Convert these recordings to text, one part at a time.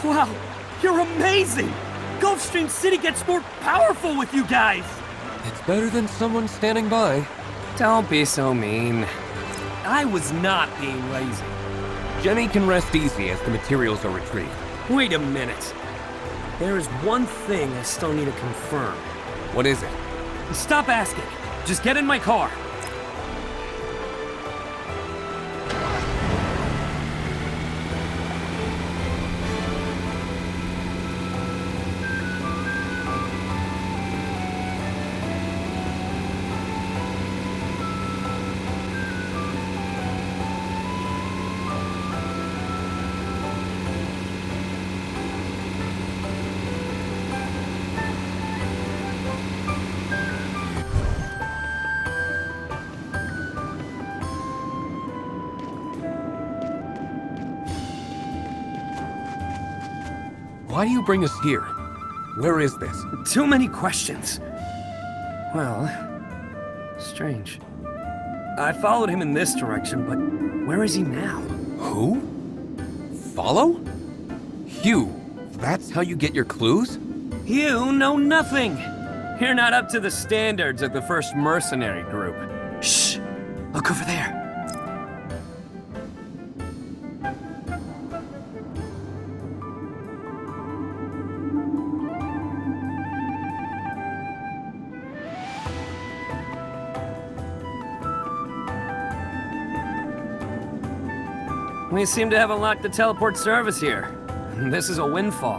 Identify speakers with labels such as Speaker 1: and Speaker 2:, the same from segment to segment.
Speaker 1: Wow, you're amazing! Gulfstream City gets more powerful with you guys!
Speaker 2: It's better than someone standing by.
Speaker 1: Don't be so mean. I was not being lazy.
Speaker 2: Jenny can rest easy as the materials are retrieved.
Speaker 1: Wait a minute. There is one thing I still need to confirm.
Speaker 2: What is it?
Speaker 1: Stop asking. Just get in my car.
Speaker 2: Why do you bring us here? Where is this?
Speaker 1: Too many questions. Well, strange. I followed him in this direction, but where is he now?
Speaker 2: Who? Follow? Hugh, that's how you get your clues?
Speaker 1: You know nothing. You're not up to the standards of the first mercenary group. Shh! Look over there. We seem to have unlocked the teleport service here. This is a windfall.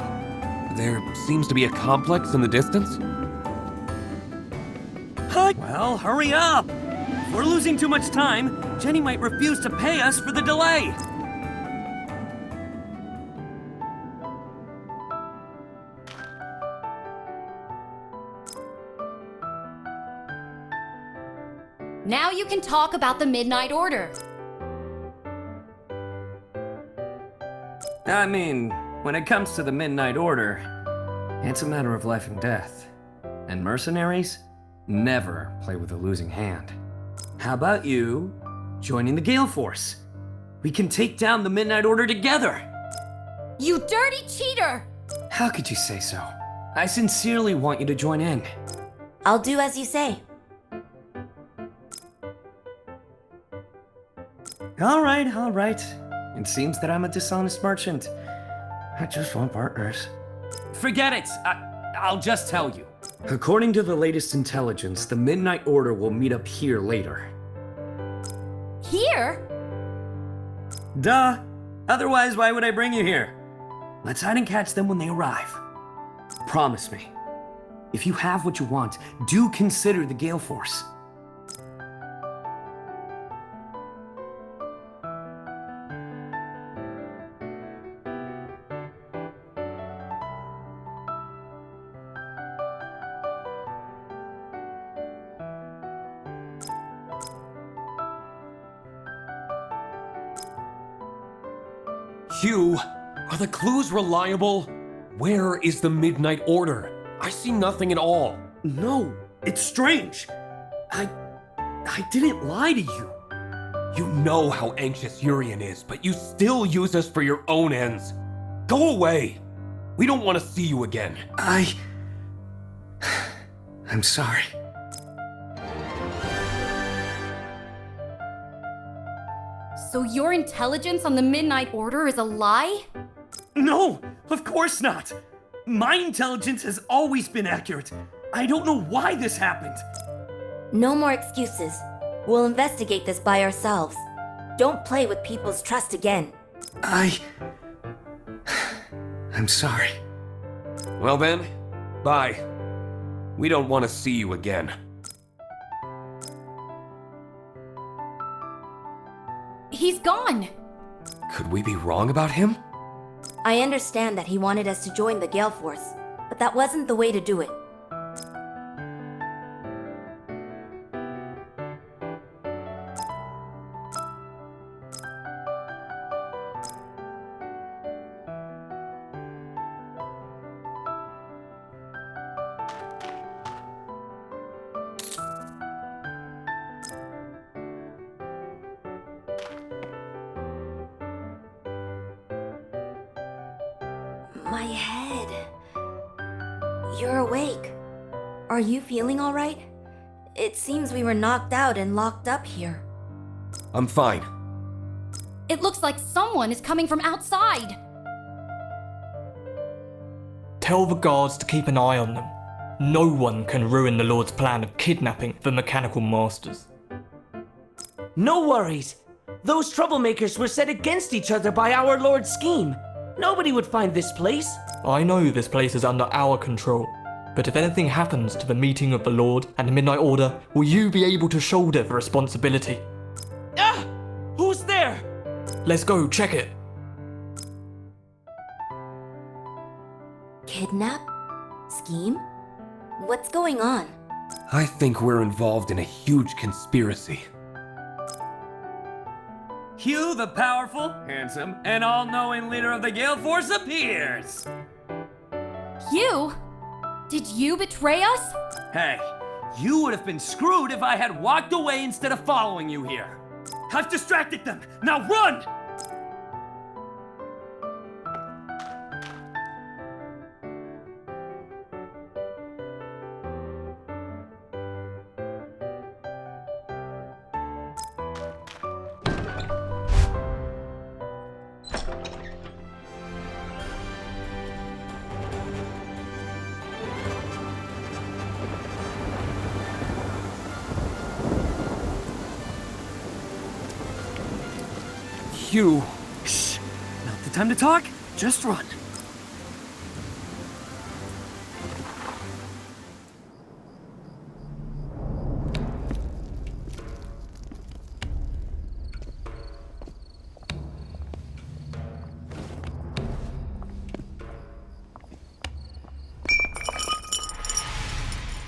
Speaker 2: There seems to be a complex in the distance.
Speaker 1: Well, hurry up! If we're losing too much time, Jenny might refuse to pay us for the delay.
Speaker 3: Now you can talk about the Midnight Order.
Speaker 1: I mean, when it comes to the Midnight Order, it's a matter of life and death. And mercenaries never play with a losing hand. How about you joining the Gale Force? We can take down the Midnight Order together!
Speaker 3: You dirty cheater!
Speaker 1: How could you say so? I sincerely want you to join in.
Speaker 4: I'll do as you say.
Speaker 1: All right. It seems that I'm a dishonest merchant. I just want partners. Forget it! I'll just tell you. According to the latest intelligence, the Midnight Order will meet up here later.
Speaker 3: Here?
Speaker 1: Duh! Otherwise, why would I bring you here? Let's hide and catch them when they arrive. Promise me. If you have what you want, do consider the Gale Force.
Speaker 2: Hugh, are the clues reliable? Where is the Midnight Order? I see nothing at all.
Speaker 1: No, it's strange. I didn't lie to you.
Speaker 2: You know how anxious Urian is, but you still use us for your own ends. Go away. We don't want to see you again.
Speaker 1: I'm sorry.
Speaker 3: So your intelligence on the Midnight Order is a lie?
Speaker 1: No, of course not. My intelligence has always been accurate. I don't know why this happened.
Speaker 4: No more excuses. We'll investigate this by ourselves. Don't play with people's trust again.
Speaker 1: I'm sorry.
Speaker 2: Well then, bye. We don't want to see you again.
Speaker 3: He's gone.
Speaker 2: Could we be wrong about him?
Speaker 4: I understand that he wanted us to join the Gale Force, but that wasn't the way to do it. My head. You're awake. Are you feeling alright? It seems we were knocked out and locked up here.
Speaker 2: I'm fine.
Speaker 3: It looks like someone is coming from outside.
Speaker 5: Tell the guards to keep an eye on them. No one can ruin the Lord's plan of kidnapping the mechanical masters.
Speaker 6: No worries. Those troublemakers were set against each other by our Lord's scheme. Nobody would find this place.
Speaker 5: I know this place is under our control, but if anything happens to the meeting of the Lord and the Midnight Order, will you be able to shoulder the responsibility?
Speaker 6: Ah! Who's there?
Speaker 5: Let's go check it.
Speaker 4: Kidnap? Scheme? What's going on?
Speaker 2: I think we're involved in a huge conspiracy.
Speaker 1: Hugh, the powerful, handsome, and all-knowing leader of the Gale Force appears!
Speaker 3: You? Did you betray us?
Speaker 1: Hey, you would have been screwed if I had walked away instead of following you here. I've distracted them. Now run!
Speaker 2: Hugh,
Speaker 1: Shh! Not the time to talk. Just run.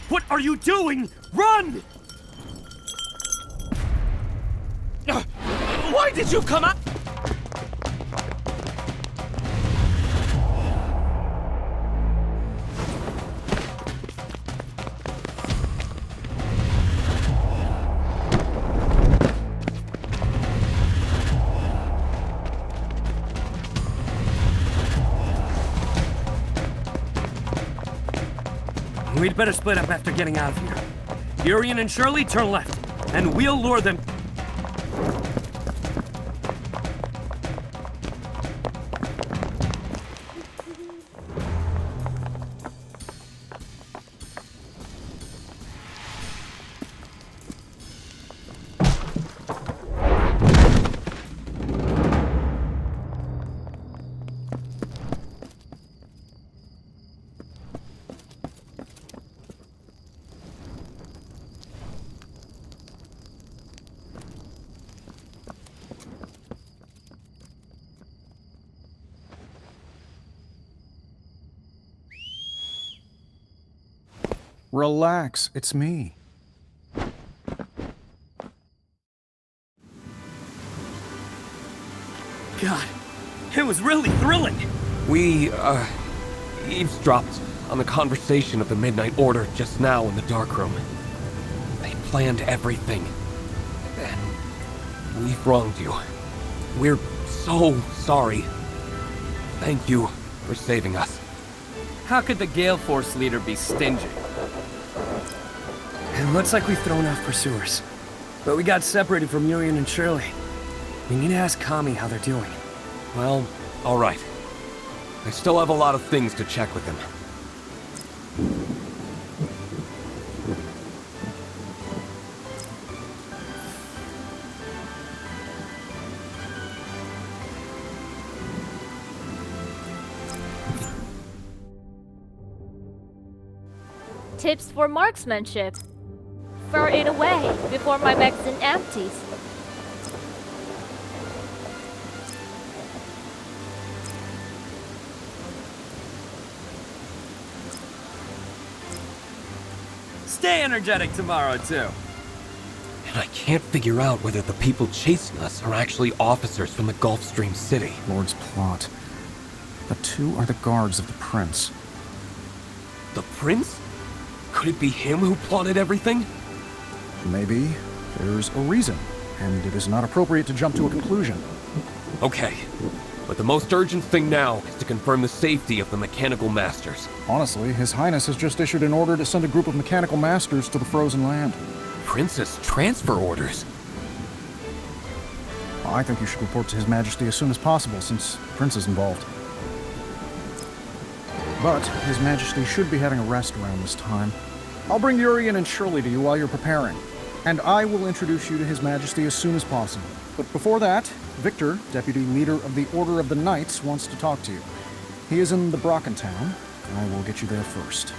Speaker 1: What are you doing? Run!
Speaker 6: Why did you come out?
Speaker 1: We'd better split up after getting out of here. Urian and Shirley, turn left, and we'll lure them.
Speaker 7: Relax, it's me.
Speaker 1: God, it was really thrilling.
Speaker 2: we, eavesdropped on the conversation of the Midnight Order just now in the dark room. They planned everything. And we've wronged you. We're so sorry. Thank you for saving us.
Speaker 1: How could the Gale Force leader be stingy? It looks like we've thrown off pursuers. But we got separated from Urian and Shirley. We need to ask Kami how they're doing.
Speaker 2: Well, alright. I still have a lot of things to check with him.
Speaker 8: Tips for marksmanship. Fire it away before my magazine empties.
Speaker 1: Stay energetic tomorrow, too.
Speaker 2: And I can't figure out whether the people chasing us are actually officers from the Gulfstream City.
Speaker 7: Lord's plot. The two are the guards of the prince.
Speaker 2: The prince? Could it be him who plotted everything?
Speaker 7: Maybe there's a reason, and it is not appropriate to jump to a conclusion.
Speaker 2: Okay. But the most urgent thing now is to confirm the safety of the mechanical masters.
Speaker 7: Honestly, His Highness has just issued an order to send a group of mechanical masters to the frozen land.
Speaker 2: Princess transfer orders?
Speaker 7: I think you should report to His Majesty as soon as possible, since Prince is involved. But His Majesty should be having a rest around this time. I'll bring Urian and Shirley to you while you're preparing, and I will introduce you to His Majesty as soon as possible. But before that, Victor, Deputy Leader of the Order of the Knights, wants to talk to you. He is in the Brocken town. I will get you there first.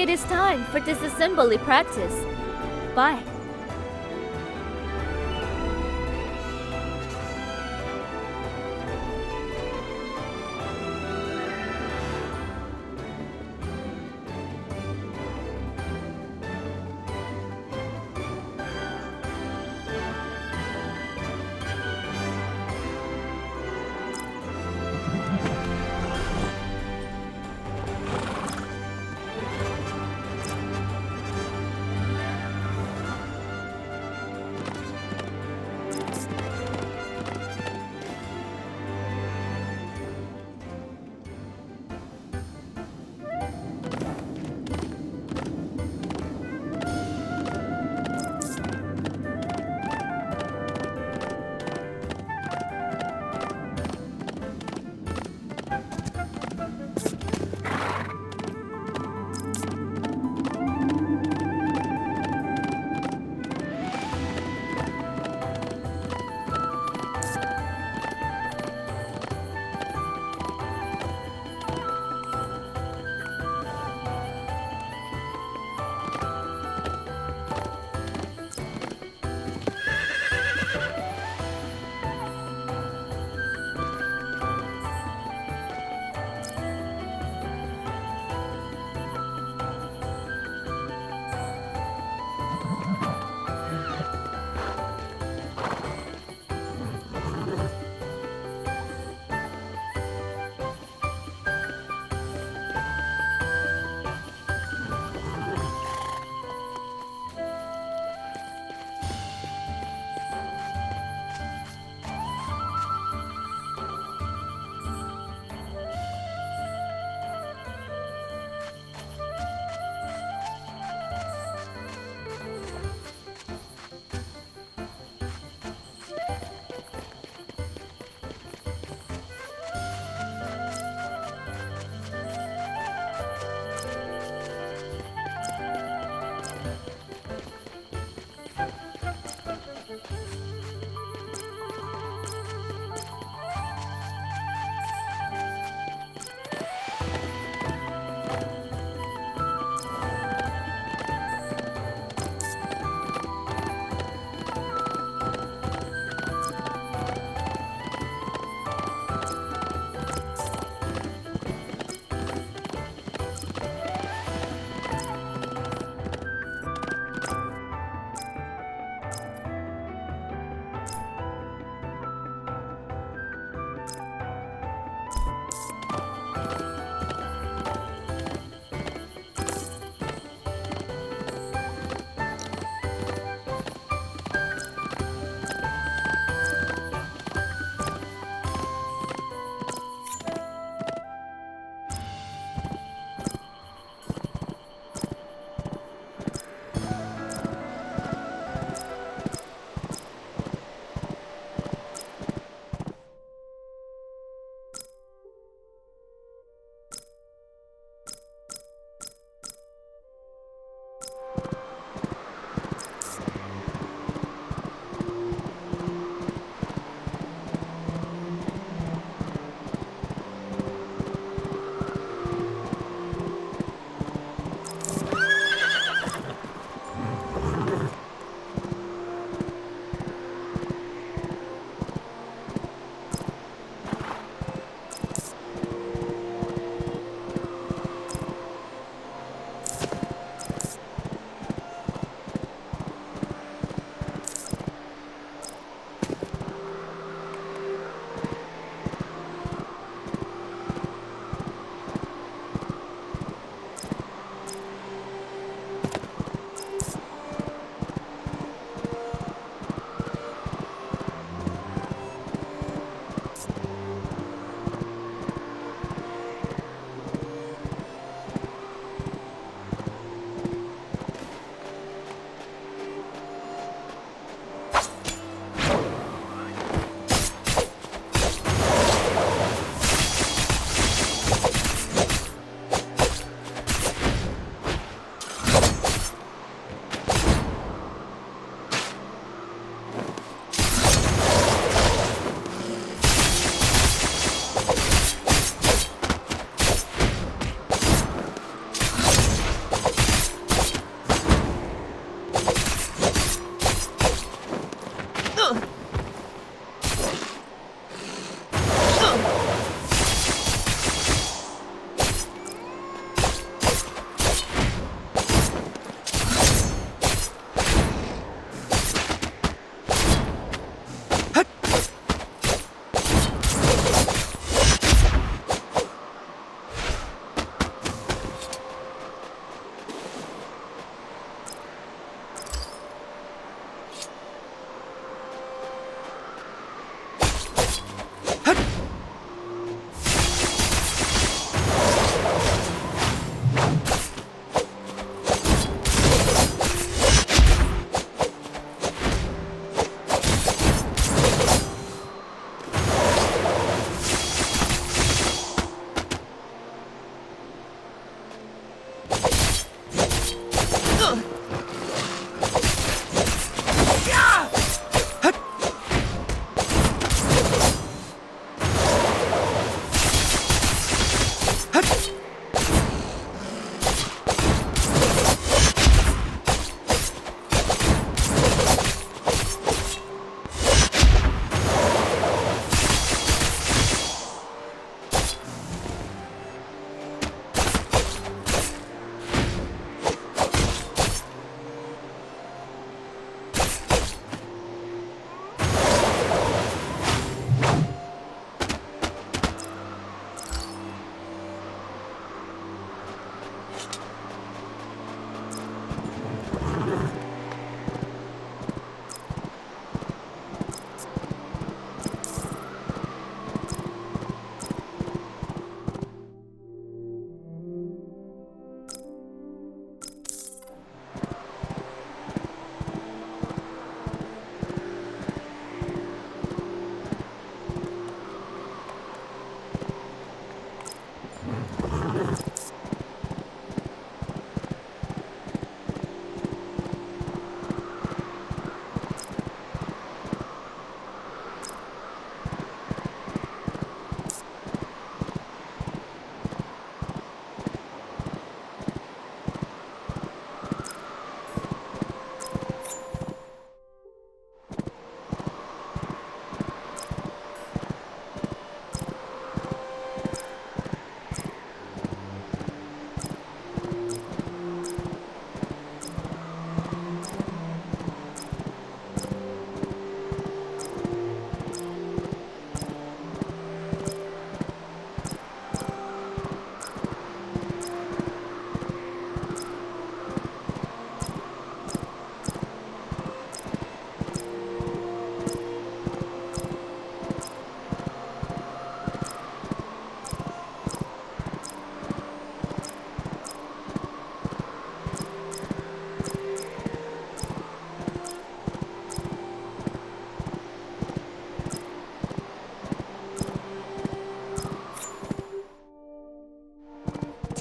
Speaker 8: It is time for disassembly practice. Bye.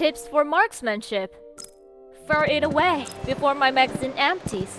Speaker 8: Tips for marksmanship. Throw it away before my magazine empties.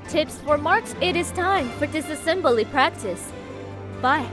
Speaker 8: Tips for marks. It is time for disassembly practice. Bye.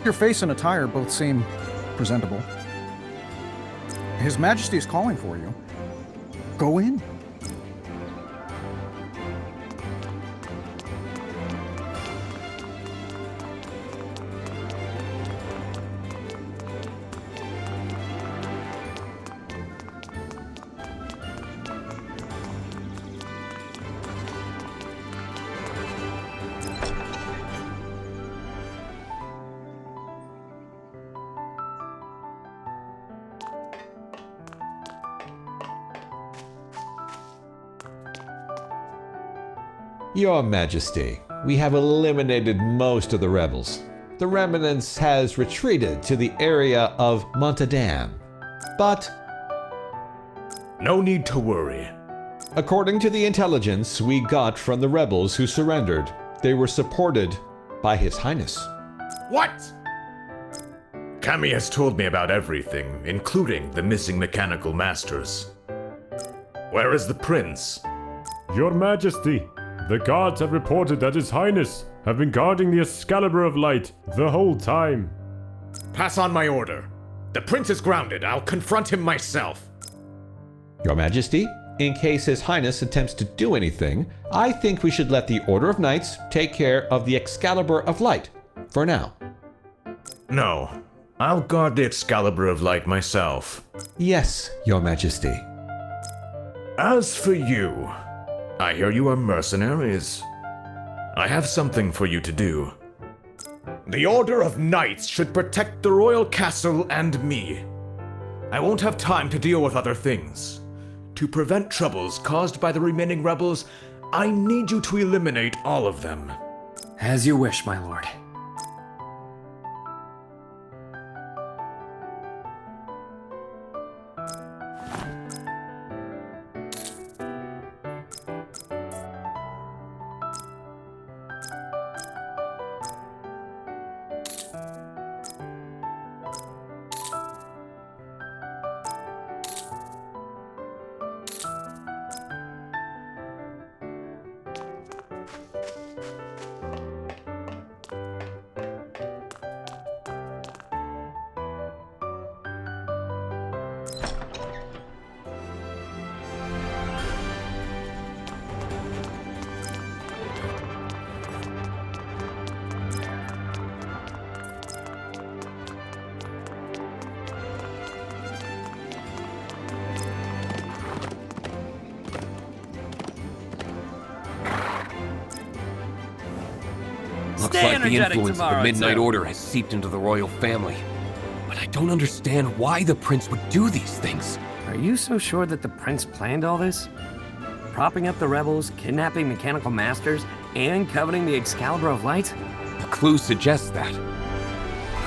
Speaker 7: Your face and attire both seem presentable. His Majesty is calling for you. Go in.
Speaker 9: Your Majesty, we have eliminated most of the rebels. The remnants has retreated to the area of Montadam. But,
Speaker 10: No need to worry.
Speaker 9: according to the intelligence we got from the rebels who surrendered, they were supported by His Highness.
Speaker 10: What? Kami has told me about everything, including the missing mechanical masters. Where is the prince?
Speaker 11: Your Majesty, the guards have reported that His Highness have been guarding the Excalibur of Light the whole time.
Speaker 10: Pass on my order. The prince is grounded. I'll confront him myself.
Speaker 9: Your Majesty, in case His Highness attempts to do anything, I think we should let the Order of Knights take care of the Excalibur of Light, for now.
Speaker 10: No, I'll guard the Excalibur of Light myself.
Speaker 9: Yes, Your Majesty.
Speaker 10: As for you, I hear you are mercenaries. I have something for you to do. The Order of Knights should protect the royal castle and me. I won't have time to deal with other things. To prevent troubles caused by the remaining rebels, I need you to eliminate all of them.
Speaker 1: As you wish, my lord.
Speaker 2: Looks
Speaker 1: Stay
Speaker 2: like the
Speaker 1: energetic
Speaker 2: influence of the
Speaker 1: tomorrow,
Speaker 2: Midnight
Speaker 1: too.
Speaker 2: Order has seeped into the royal family. But I don't understand why the prince would do these things.
Speaker 1: Are you so sure that the prince planned all this? Propping up the rebels, kidnapping mechanical masters, and coveting the Excalibur of Light?
Speaker 2: The clues suggest that.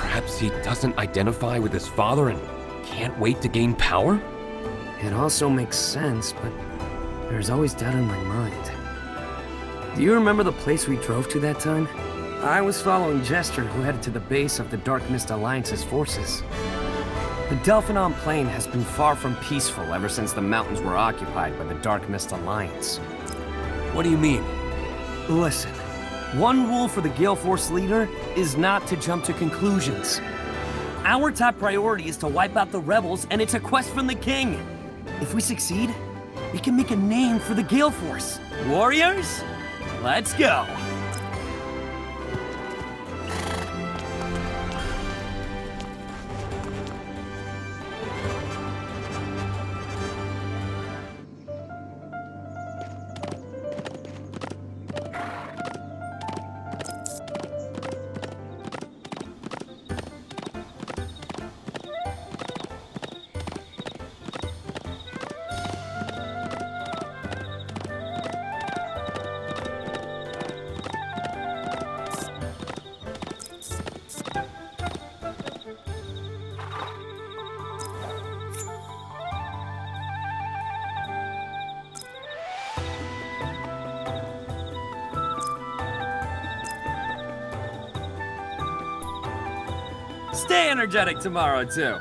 Speaker 2: Perhaps he doesn't identify with his father and can't wait to gain power?
Speaker 1: It also makes sense, but there's always doubt in my mind. Do you remember the place we drove to that time? I was following Jester, who headed to the base of the Dark Mist Alliance's forces. The Delphinon Plain has been far from peaceful ever since the mountains were occupied by the Dark Mist Alliance.
Speaker 2: What do you mean?
Speaker 1: Listen, one rule for the Gale Force leader is not to jump to conclusions. Our top priority is to wipe out the rebels, and it's a quest from the king. If we succeed, we can make a name for the Gale Force. Warriors, let's go! Stay energetic tomorrow, too.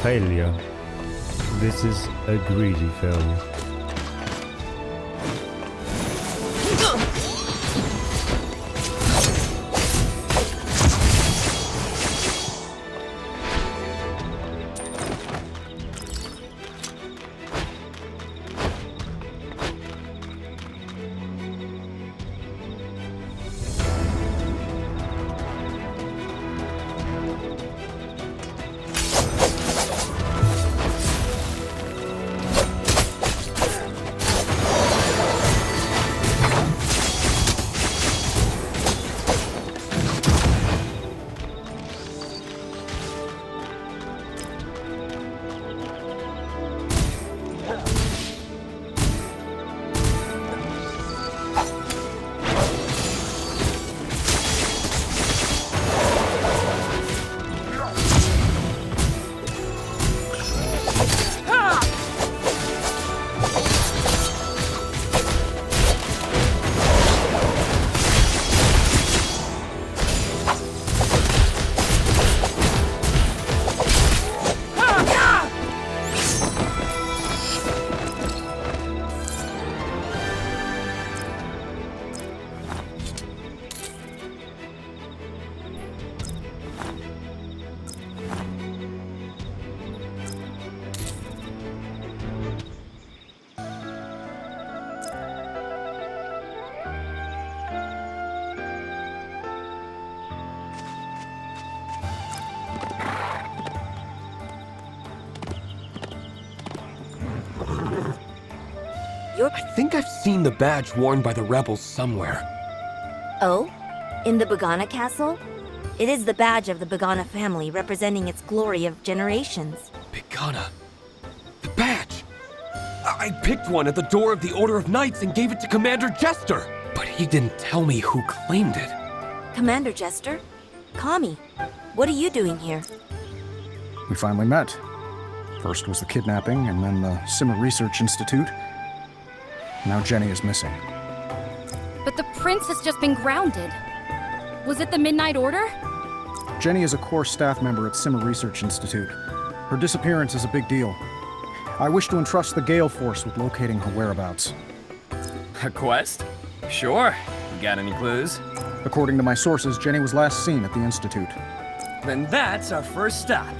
Speaker 11: failure. This is a greedy failure.
Speaker 2: I think I've seen the badge worn by the rebels somewhere.
Speaker 4: Oh? In the Bagana castle? It is the badge of the Bagana family, representing its glory of generations.
Speaker 2: Bigana. The badge! I picked one at the door of the Order of Knights and gave it to Commander Jester! But he didn't tell me who claimed it.
Speaker 4: Commander Jester? Kami, what are you doing here?
Speaker 7: We finally met. First was the kidnapping, and then the Simmer Research Institute. Now Jenny is missing.
Speaker 3: But the prince has just been grounded. Was it the Midnight Order?
Speaker 7: Jenny is a core staff member at Simmer Research Institute. Her disappearance is a big deal. I wish to entrust the Gale Force with locating her whereabouts.
Speaker 1: A quest? Sure. You got any clues?
Speaker 7: According to my sources, Jenny was last seen at the Institute.
Speaker 1: Then that's our first stop.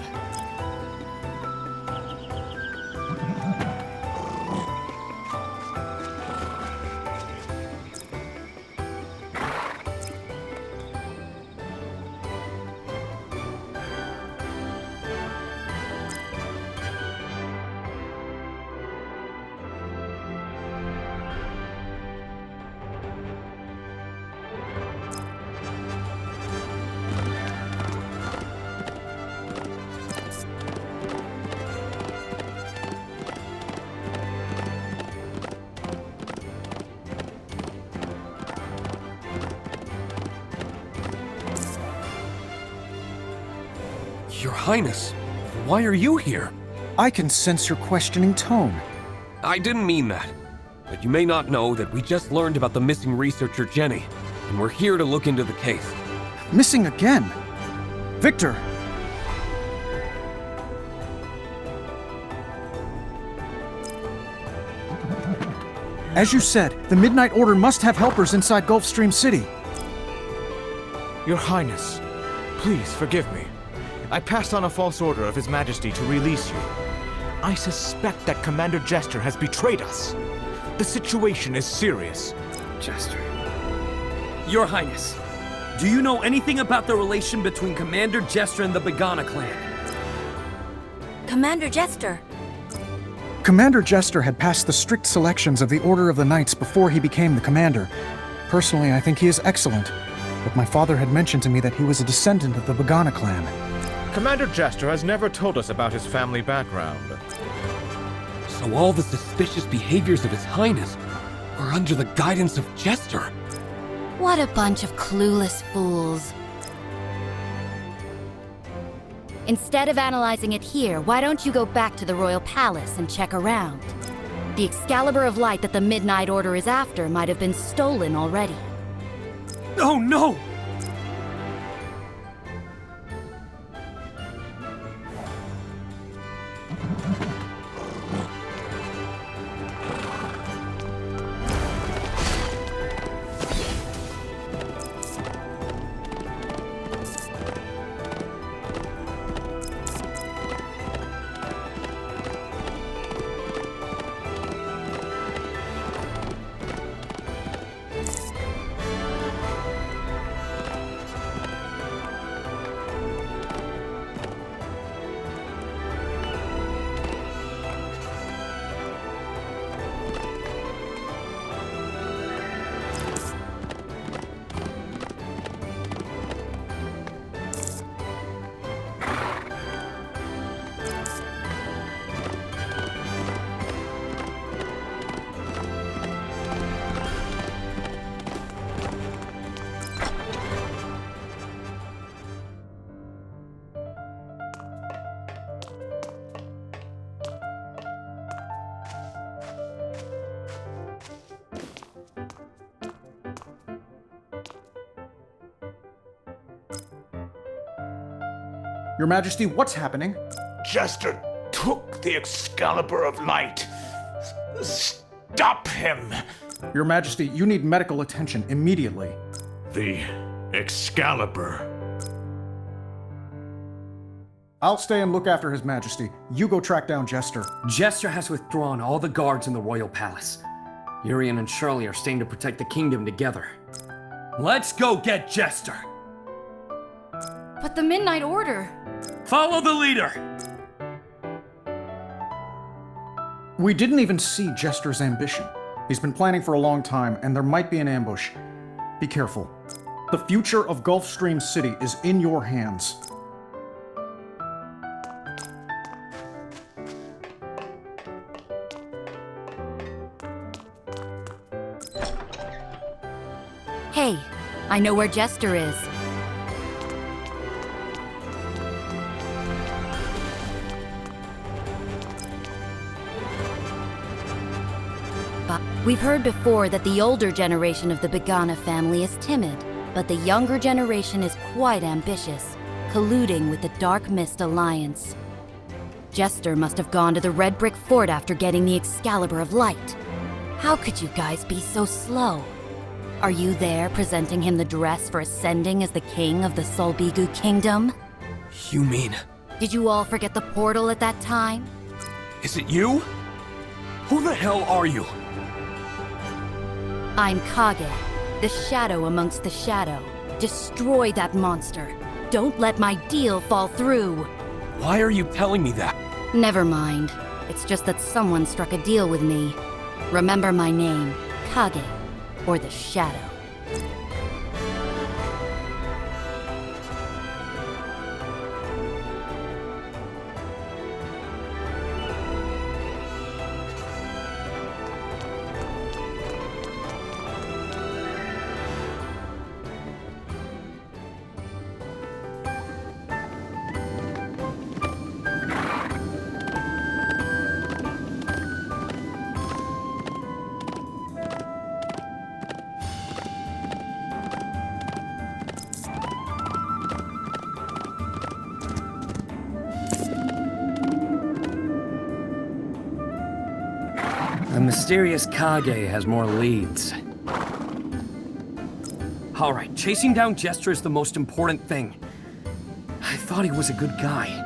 Speaker 2: Your Highness, why are you here?
Speaker 7: I can sense your questioning tone.
Speaker 2: I didn't mean that. But you may not know that we just learned about the missing researcher Jenny, and we're here to look into the case.
Speaker 7: Missing again? Victor! As you said, the Midnight Order must have helpers inside Gulfstream City.
Speaker 12: Your Highness, please forgive me. I passed on a false order of His Majesty to release you. I suspect that Commander Jester has betrayed us. The situation is serious.
Speaker 1: Jester. Your Highness, do you know anything about the relation between Commander Jester and the Bagana clan?
Speaker 4: Commander Jester!
Speaker 7: Commander Jester had passed the strict selections of the Order of the Knights before he became the commander. Personally, I think he is excellent, but my father had mentioned to me that he was a descendant of the Bagana clan.
Speaker 12: Commander Jester has never told us about his family background.
Speaker 2: So all the suspicious behaviors of His Highness are under the guidance of Jester.
Speaker 3: What a bunch of clueless fools. Instead of analyzing it here, why don't you go back to the Royal Palace and check around? The Excalibur of Light that the Midnight Order is after might have been stolen already.
Speaker 1: Oh no!
Speaker 7: Your Majesty, what's happening?
Speaker 10: Jester took the Excalibur of Light. Stop him!
Speaker 7: Your Majesty, you need medical attention immediately.
Speaker 10: The Excalibur.
Speaker 7: I'll stay and look after His Majesty. You go track down Jester.
Speaker 1: Jester has withdrawn all the guards in the royal palace. Urian and Shirley are staying to protect the kingdom together. Let's go get Jester!
Speaker 3: But the Midnight Order...
Speaker 1: Follow the leader!
Speaker 7: We didn't even see Jester's ambition. He's been planning for a long time, and there might be an ambush. Be careful. The future of Gulfstream City is in your hands.
Speaker 3: Hey, I know where Jester is. We've heard before that the older generation of the Begana family is timid, but the younger generation is quite ambitious, colluding with the Dark Mist Alliance. Jester must have gone to the Red Brick Fort after getting the Excalibur of Light. How could you guys be so slow? Are you there presenting him the dress for ascending as the king of the Solbigu Kingdom?
Speaker 2: You mean...
Speaker 3: Did you all forget the portal at that time?
Speaker 2: Is it you? Who the hell are you?
Speaker 3: I'm Kage, the shadow amongst the shadow. Destroy that monster. Don't let my deal fall through.
Speaker 2: Why are you telling me that?
Speaker 3: Never mind. It's just that someone struck a deal with me. Remember my name, Kage, or the Shadow.
Speaker 1: The mysterious Kage has more leads. Alright, chasing down Jester is the most important thing. I thought he was a good guy.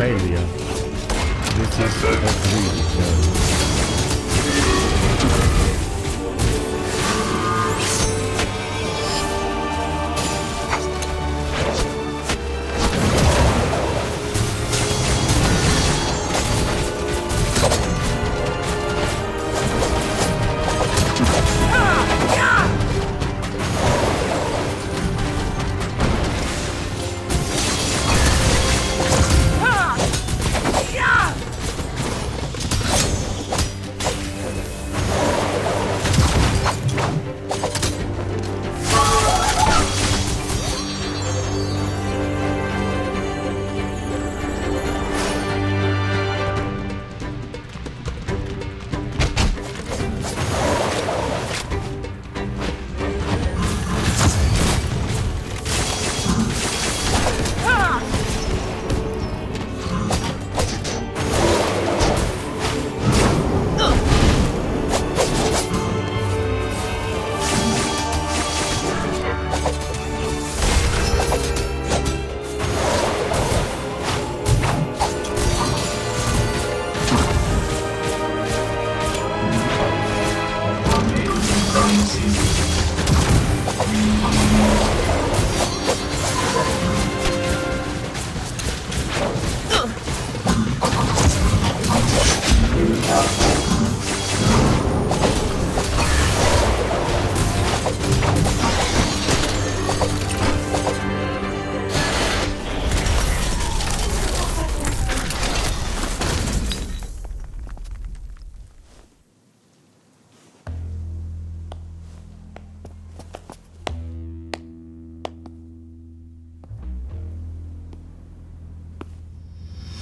Speaker 11: failure. This is a greedy no.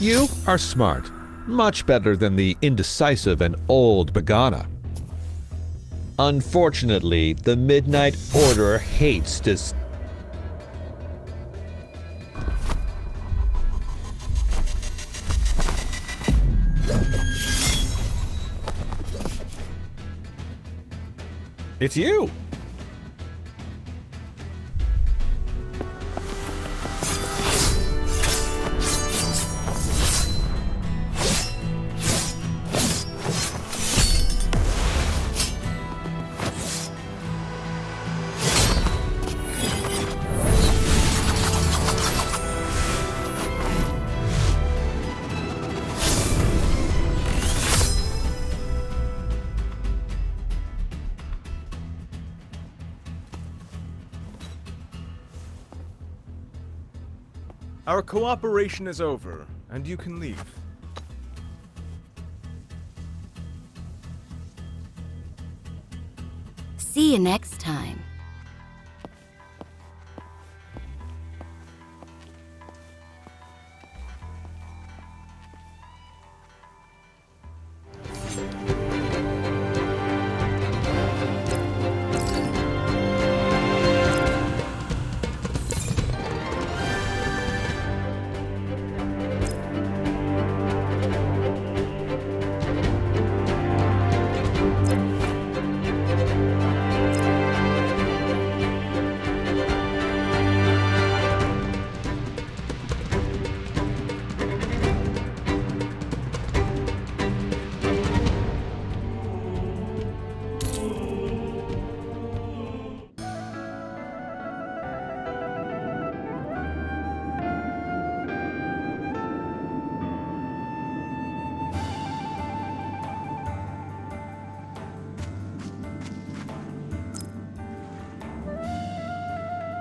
Speaker 9: You are smart. Much better than the indecisive and old Begana. Unfortunately, the Midnight Order hates this. It's you!
Speaker 12: Our cooperation is over, and you can leave.
Speaker 3: See you next time.